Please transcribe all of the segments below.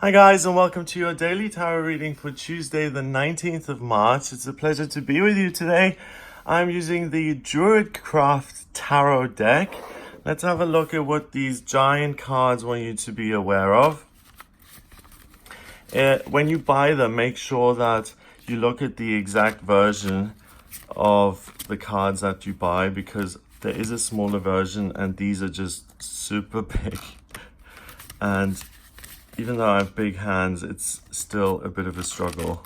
Hi guys, and welcome to your daily tarot reading for Tuesday the 19th of March. It's a pleasure to be with you today. I'm using the Druidcraft Tarot deck. Let's have a look at what these giant cards want you to be aware of. When you buy them, make sure that you look at the exact version of the cards that you buy, because there is a smaller version and these are just super big. And even though I have big hands, it's still a bit of a struggle.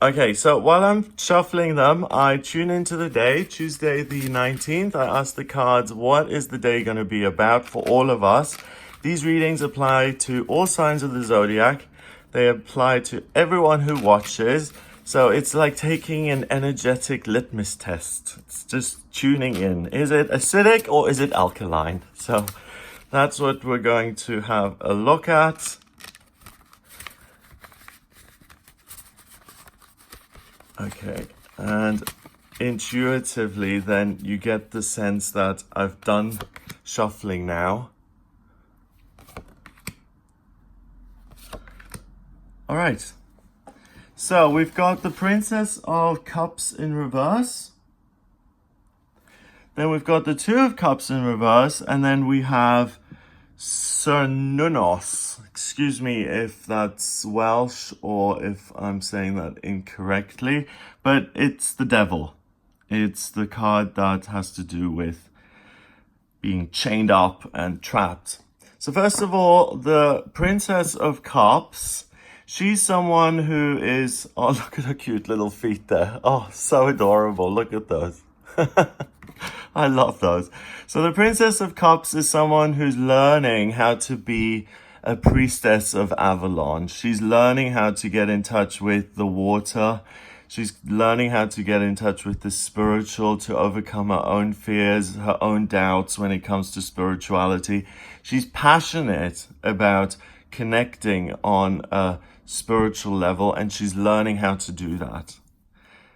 Okay, so while I'm shuffling them, I tune into the day, Tuesday the 19th. I ask the cards, what is the day going to be about for all of us? These readings apply to all signs of the zodiac. They apply to everyone who watches. So it's like taking an energetic litmus test. It's just tuning in. Is it acidic or is it alkaline? So that's what we're going to have a look at. Okay, and intuitively then you get the sense that I've done shuffling now. All right, so we've got the Princess of Cups in reverse. Then we've got the Two of Cups in reverse, and then we have Cernunnos. Excuse me if that's Welsh or if I'm saying that incorrectly, but it's the devil. It's the card that has to do with being chained up and trapped. So first of all, the Princess of Cups, she's someone who is, oh, look at her cute little feet there. Oh, so adorable. Look at those. I love those. So the Princess of Cups is someone who's learning how to be a priestess of Avalon. She's learning how to get in touch with the water. She's learning how to get in touch with the spiritual, to overcome her own fears, her own doubts when it comes to spirituality. She's passionate about connecting on a spiritual level, and she's learning how to do that.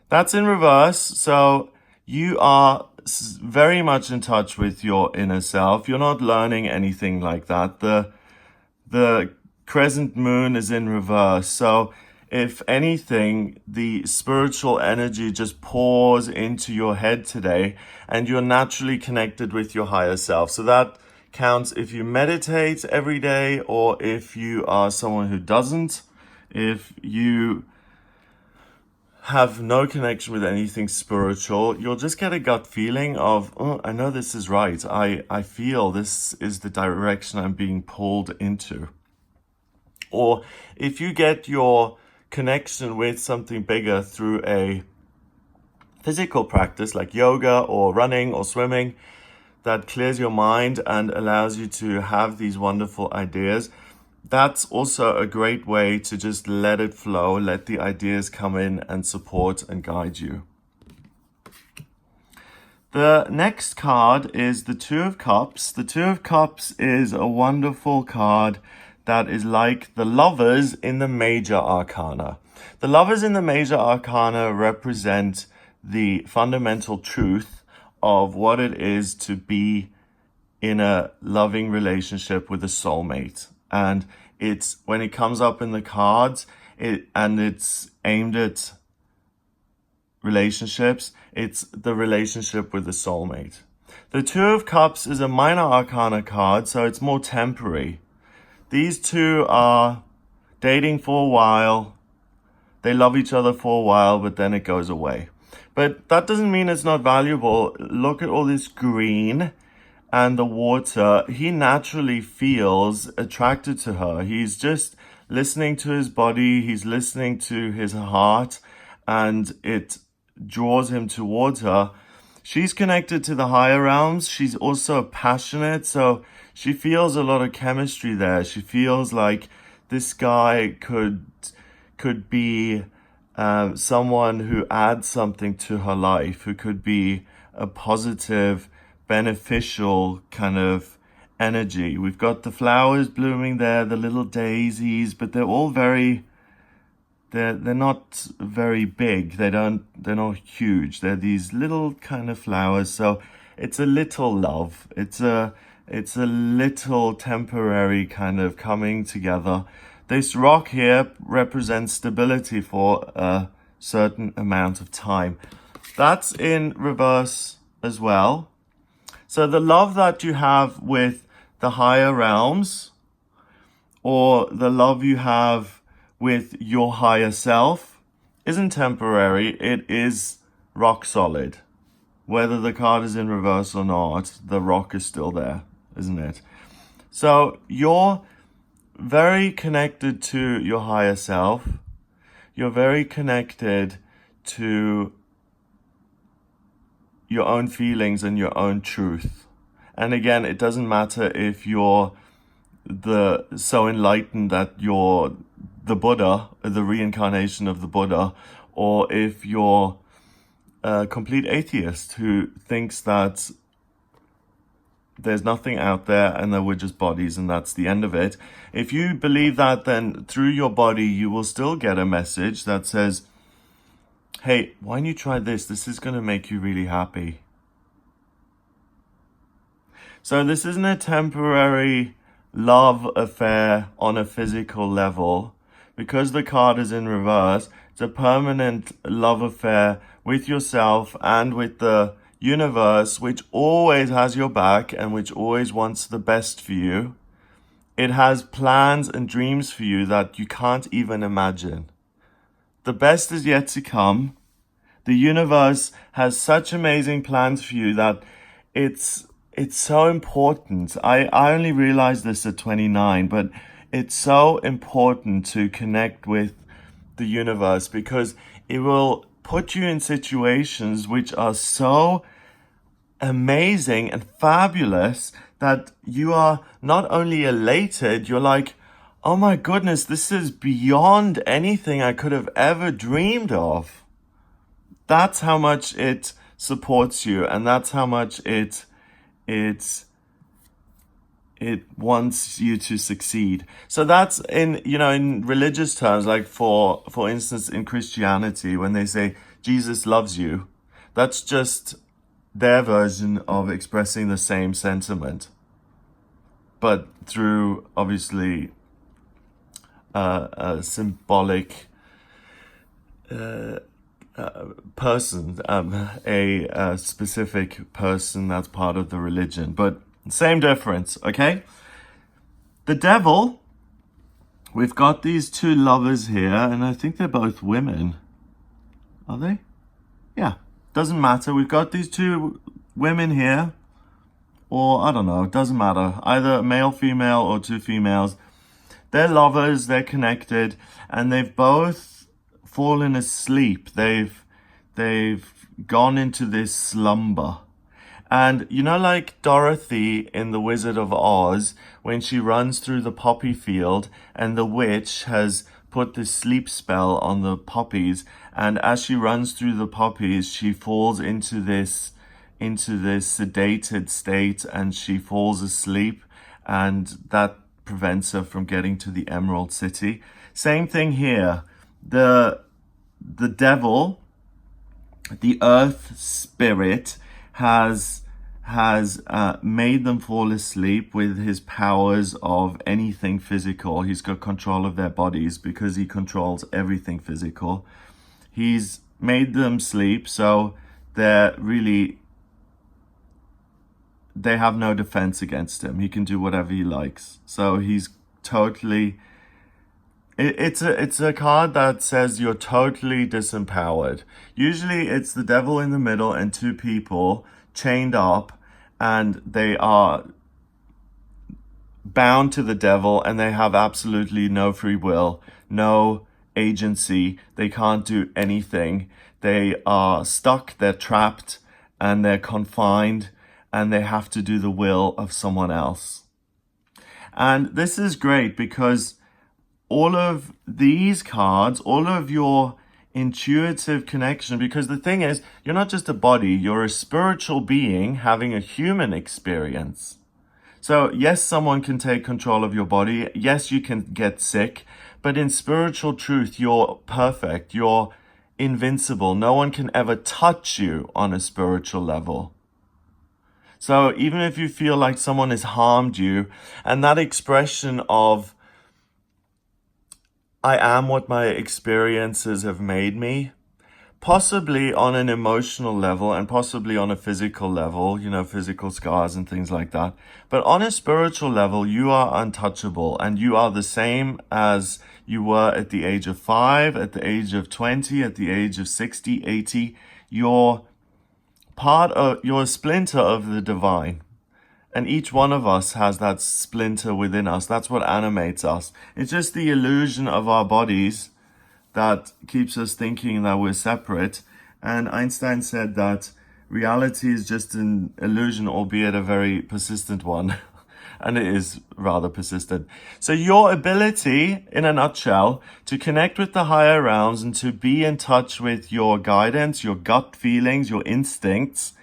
That's in reverse. So you are very much in touch with your inner self. You're not learning anything like that. The crescent moon is in reverse. So if anything, the spiritual energy just pours into your head today, and you're naturally connected with your higher self. So that counts if you meditate every day, or if you are someone who doesn't. If you have no connection with anything spiritual, you'll just get a gut feeling of, oh, I know this is right. I feel this is the direction I'm being pulled into. Or if you get your connection with something bigger through a physical practice like yoga or running or swimming, that clears your mind and allows you to have these wonderful ideas, that's also a great way to just let it flow, let the ideas come in and support and guide you. The next card is the Two of Cups. The Two of Cups is a wonderful card that is like the Lovers in the Major Arcana. The Lovers in the Major Arcana represent the fundamental truth of what it is to be in a loving relationship with a soulmate. And it's, when it comes up in the cards, it's aimed at relationships, it's the relationship with the soulmate. The Two of Cups is a minor arcana card, so it's more temporary. These two are dating for a while. They love each other for a while, but then it goes away. But that doesn't mean it's not valuable. Look at all this green and the water. He naturally feels attracted to her. He's just listening to his body. He's listening to his heart, and it draws him towards her. She's connected to the higher realms. She's also passionate, so she feels a lot of chemistry there. She feels like this guy could be someone who adds something to her life, who could be a positive, beneficial kind of energy. We've got the flowers blooming there, the little daisies, but they're all they're not very big. They're not huge. They're these little kind of flowers. So it's a little love. It's a It's a little temporary kind of coming together. This rock here represents stability for a certain amount of time. That's in reverse as well. So the love that you have with the higher realms, or the love you have with your higher self, isn't temporary. It is rock solid. Whether the card is in reverse or not, the rock is still there, isn't it? So you're very connected to your higher self. You're very connected to your own feelings and your own truth. And again, it doesn't matter if you're so enlightened that you're the Buddha, the reincarnation of the Buddha, or if you're a complete atheist who thinks that there's nothing out there and that we're just bodies and that's the end of it. If you believe that, then through your body, you will still get a message that says, hey, why don't you try this? This is going to make you really happy. So this isn't a temporary love affair on a physical level. Because the card is in reverse, it's a permanent love affair with yourself and with the universe, which always has your back and which always wants the best for you. It has plans and dreams for you that you can't even imagine. The best is yet to come. The universe has such amazing plans for you that it's so important. I only realized this at 29, but it's so important to connect with the universe because it will put you in situations which are so amazing and fabulous that you are not only elated, you're like, oh my goodness, this is beyond anything I could have ever dreamed of. That's how much it supports you, and that's how much it wants you to succeed. So that's in religious terms, like for instance, in Christianity, when they say Jesus loves you, that's just their version of expressing the same sentiment, but through obviously a symbolic person, a specific person that's part of the religion, but same difference, okay? The devil, we've got these two lovers here, and I think they're both women. Are they? Yeah, doesn't matter. We've got these two women here, or I don't know, it doesn't matter. Either male, female, or two females. They're lovers, they're connected, and they've both fallen asleep. They've gone into this slumber. And like Dorothy in The Wizard of Oz, when she runs through the poppy field and the witch has put this sleep spell on the poppies, and as she runs through the poppies, she falls into this sedated state and she falls asleep, and that prevents her from getting to the Emerald City. Same thing here. The devil, the earth spirit, has made them fall asleep with his powers of anything physical. He's got control of their bodies because he controls everything physical. He's made them sleep, so they have no defense against him. He can do whatever he likes. So he's totally... It's a card that says you're totally disempowered. Usually it's the devil in the middle and two people chained up, and they are bound to the devil and they have absolutely no free will, no agency. They can't do anything. They are stuck, they're trapped, and they're confined, and they have to do the will of someone else. And this is great because all of these cards, all of your intuitive connection, because the thing is, you're not just a body, you're a spiritual being having a human experience. So yes, someone can take control of your body. Yes, you can get sick, but in spiritual truth, you're perfect. You're invincible. No one can ever touch you on a spiritual level. So even if you feel like someone has harmed you, and that expression of, I am what my experiences have made me, possibly on an emotional level and possibly on a physical level, physical scars and things like that. But on a spiritual level, you are untouchable and you are the same as you were at the age of 5, at the age of 20, at the age of 60, 80. You're a splinter of the divine. And each one of us has that splinter within us. That's what animates us. It's just the illusion of our bodies that keeps us thinking that we're separate. And Einstein said that reality is just an illusion, albeit a very persistent one. And it is rather persistent. So your ability, in a nutshell, to connect with the higher realms and to be in touch with your guidance, your gut feelings, your instincts,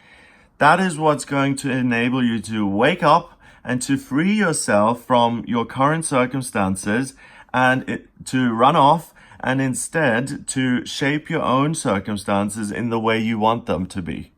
that is what's going to enable you to wake up and to free yourself from your current circumstances and to run off and instead to shape your own circumstances in the way you want them to be.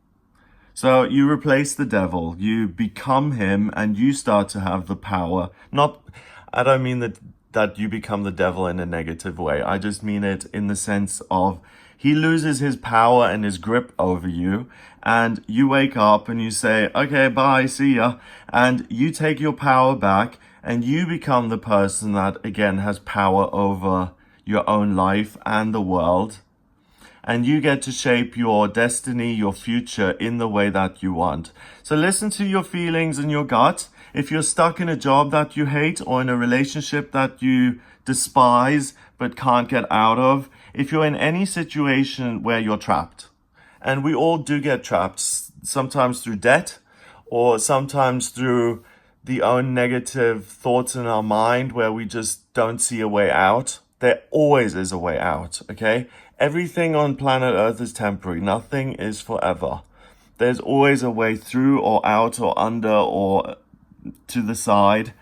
So you replace the devil, you become him, and you start to have the power. I don't mean that you become the devil in a negative way. I just mean it in the sense of he loses his power and his grip over you, and you wake up and you say, okay, bye, see ya. And you take your power back and you become the person that, again, has power over your own life and the world. And you get to shape your destiny, your future in the way that you want. So listen to your feelings and your gut. If you're stuck in a job that you hate or in a relationship that you despise but can't get out of, if you're in any situation where you're trapped, and we all do get trapped, sometimes through debt or sometimes through the own negative thoughts in our mind where we just don't see a way out. There always is a way out, okay? Everything on planet Earth is temporary. Nothing is forever. There's always a way through or out or under or to the side.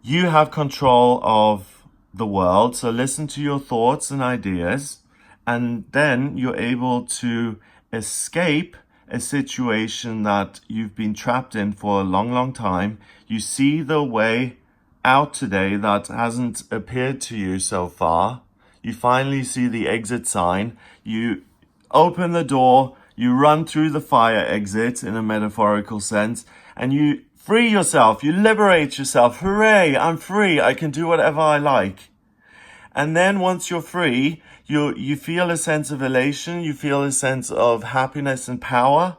You have control of the world, so listen to your thoughts and ideas, and then you're able to escape a situation that you've been trapped in for a long, long time. You see the way out today that hasn't appeared to you so far. You finally see the exit sign. You open the door, you run through the fire exit in a metaphorical sense, and you free yourself, you liberate yourself. Hooray, I'm free, I can do whatever I like. And then once you're free, you feel a sense of elation, you feel a sense of happiness and power,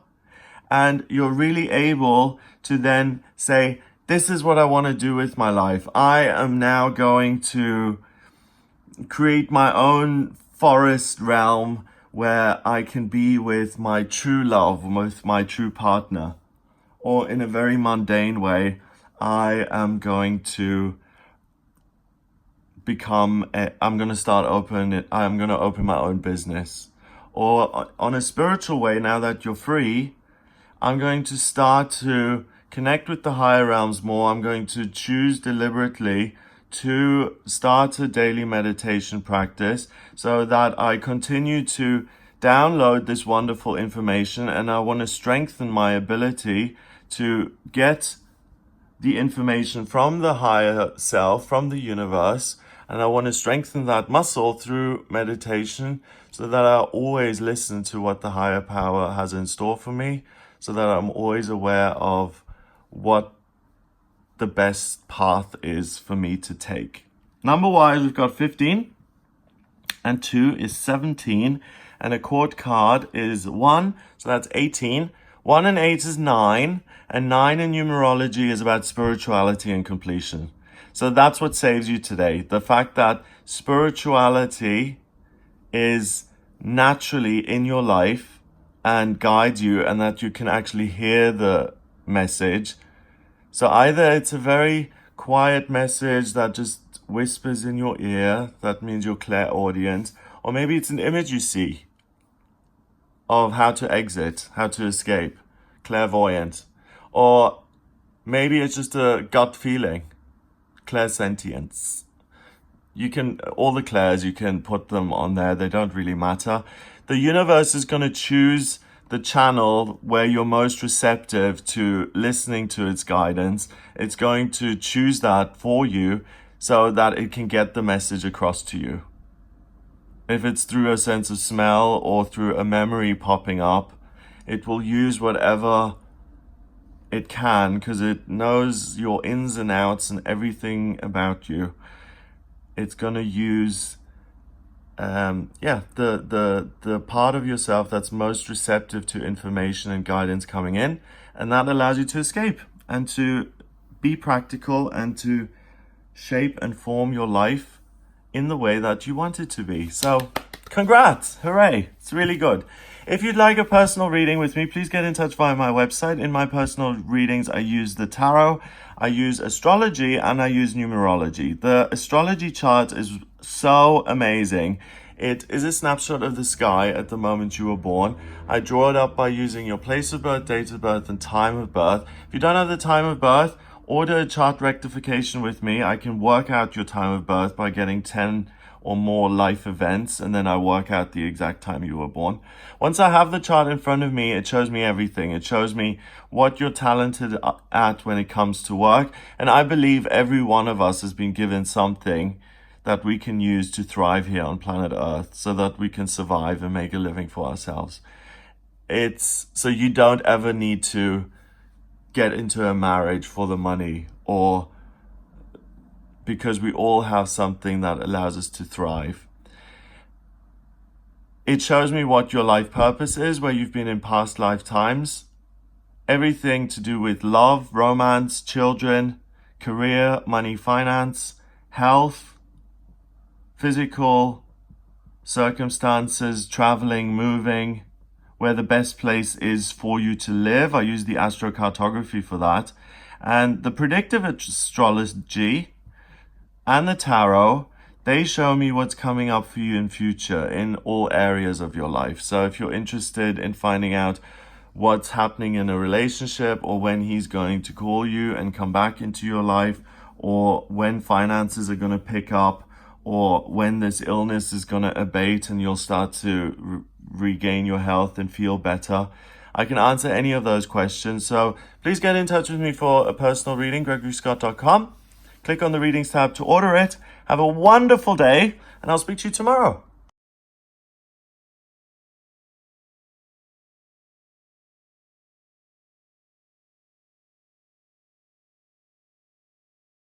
and you're really able to then say, this is what I want to do with my life. I am now going to create my own forest realm where I can be with my true love, with my true partner. Or in a very mundane way, I'm going to open my own business. Or on a spiritual way, now that you're free, I'm going to start to connect with the higher realms more. I'm going to choose deliberately to start a daily meditation practice so that I continue to download this wonderful information, and I want to strengthen my ability to get the information from the higher self, from the universe, and I want to strengthen that muscle through meditation so that I always listen to what the higher power has in store for me, so that I'm always aware of what the best path is for me to take. Number-wise, we've got 15, and 2 is 17, and a court card is 1, so that's 18. 1 and 8 is 9, and 9 in numerology is about spirituality and completion. So that's what saves you today. The fact that spirituality is naturally in your life and guides you, and that you can actually hear the message. So either it's a very quiet message that just whispers in your ear, that means you're clairaudient, or maybe it's an image you see of how to exit, how to escape, clairvoyant. Or maybe it's just a gut feeling, clairsentience. All the clairs, you can put them on there, they don't really matter. The universe is going to choose the channel where you're most receptive to listening to its guidance. It's going to choose that for you so that it can get the message across to you. If it's through a sense of smell or through a memory popping up, it will use whatever it can because it knows your ins and outs and everything about you. It's going to use the part of yourself that's most receptive to information and guidance coming in, and that allows you to escape and to be practical and to shape and form your life in the way that you want it to be. So congrats, hooray, it's really good. If you'd like a personal reading with me, please get in touch via my website. In my personal readings, I use the tarot, I use astrology, and I use numerology. The astrology chart is so amazing. It is a snapshot of the sky at the moment you were born. I draw it up by using your place of birth, date of birth, and time of birth. If you don't have the time of birth, order a chart rectification with me. I can work out your time of birth by getting 10 or more life events, and then I work out the exact time you were born. Once I have the chart in front of me, it shows me everything. It shows me what you're talented at when it comes to work, and I believe every one of us has been given something that we can use to thrive here on planet Earth so that we can survive and make a living for ourselves. It's so you don't ever need to get into a marriage for the money, or because we all have something that allows us to thrive. It shows me what your life purpose is, where you've been in past lifetimes. Everything to do with love, romance, children, career, money, finance, health, physical circumstances, traveling, moving, where the best place is for you to live. I use the astrocartography for that. And the predictive astrology and the tarot, they show me what's coming up for you in future in all areas of your life. So if you're interested in finding out what's happening in a relationship, or when he's going to call you and come back into your life, or when finances are going to pick up, or when this illness is going to abate and you'll start to regain your health and feel better, I can answer any of those questions. So please get in touch with me for a personal reading, gregoryscott.com. Click on the readings tab to order it. Have a wonderful day, and I'll speak to you tomorrow.